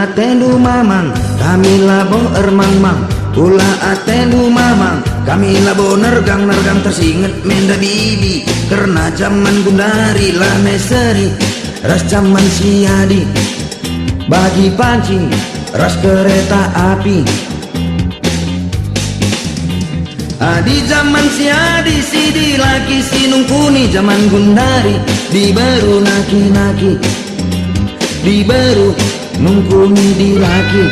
atenu mamang kami labo ermang-mang, ula atenu mamang kami labo nergang-nergang tersinget menda bibi, karena zaman gundari lame seri ras zaman siadi bagi pancing ras kereta api. Di zaman siadi sidi laki sinungkuni zaman gundari di baru naki-naki di baru nungkuni di laki.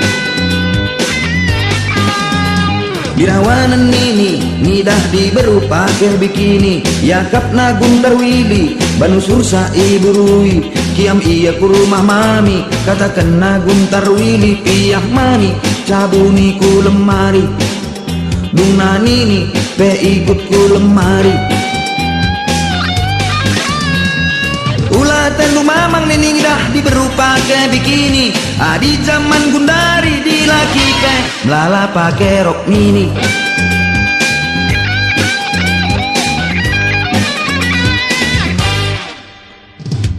Birawanan ini nidah di baru pakai bikini yakap nagun terwili banu sursa ibu rui kiam iya ku rumah mami katakan nagun terwili piyah mani cabuni ku lemari Duna nini pe ikut ku lemari. Ulah tenu mamang nini dah diberupa ke bikini. Di zaman gundari di laki ke melala pakai rok mini.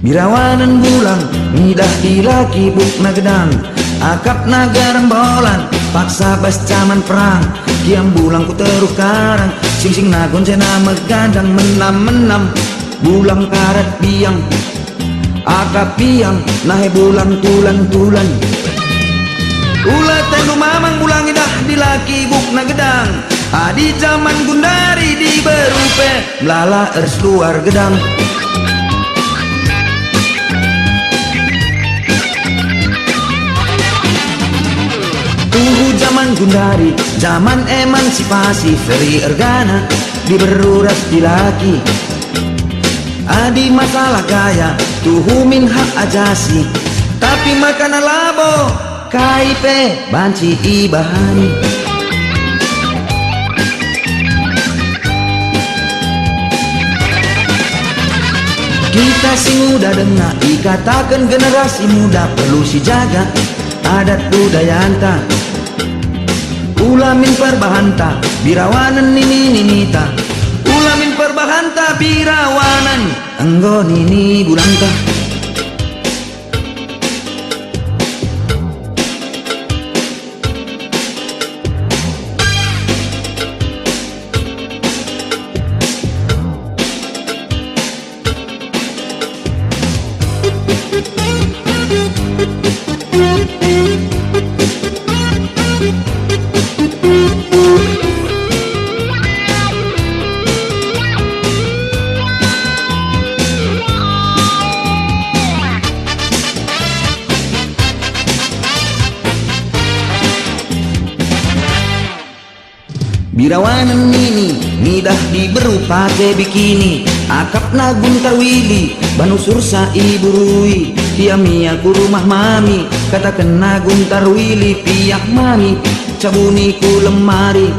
Birawanan bulang nidah di laki buk nagedang akap nagarang bolan paksa bas caman perang kiam bulang ku teruh karang sing nagon cena megandang menam bulang karet biang akap biang nahe bulang tulan ulah tenu mamang bulang idah di laki buk nagedang di zaman gundari di berupe melala ers luar gedang. Zaman gundari, zaman emansipasi Feri Ergana diberuras di laki. Adi masalah gaya, tuhumin hak ajasi. Tapi makanan labo, KIP banci ibahani. Kita si muda dengar, dikatakan generasi muda perlu si jaga adat budaya anta. Ulamin perbahanta birawanan nini ninita ulamin perbahanta birawanan anggo nini bulanta. Birawanan nini nidah diberupa ke bikini akap nagun terwili banu sursa ibu rui tiamia ku rumah mami katakan nagun terwili piyah mami cabuni ku lemari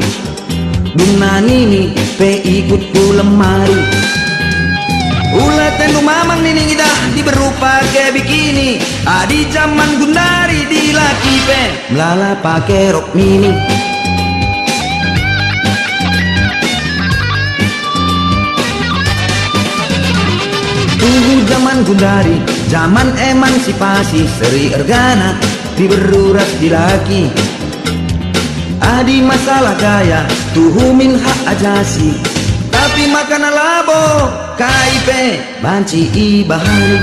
duna nini pe ikut ku lemari. Ulah tenu mamang nini nidah diberupa ke bikini di zaman gundari di laki pe melala pakai rok mini. Zaman gundari, zaman emansipasi Seri Ergana diberuras di laki. Adi masalah gaya, tuhumin hak ajasi. Tapi makanan labo, KIP banci ibahani.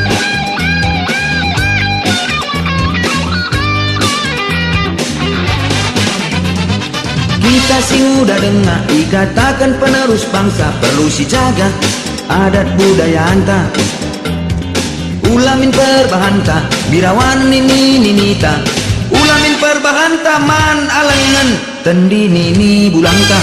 Kita si muda dengar, dikatakan penerus bangsa perlu si jaga adat budaya anta. Ulamin perbahanta birawan nini ninita ulamin perbahanta man alengan tendi nini bulangka.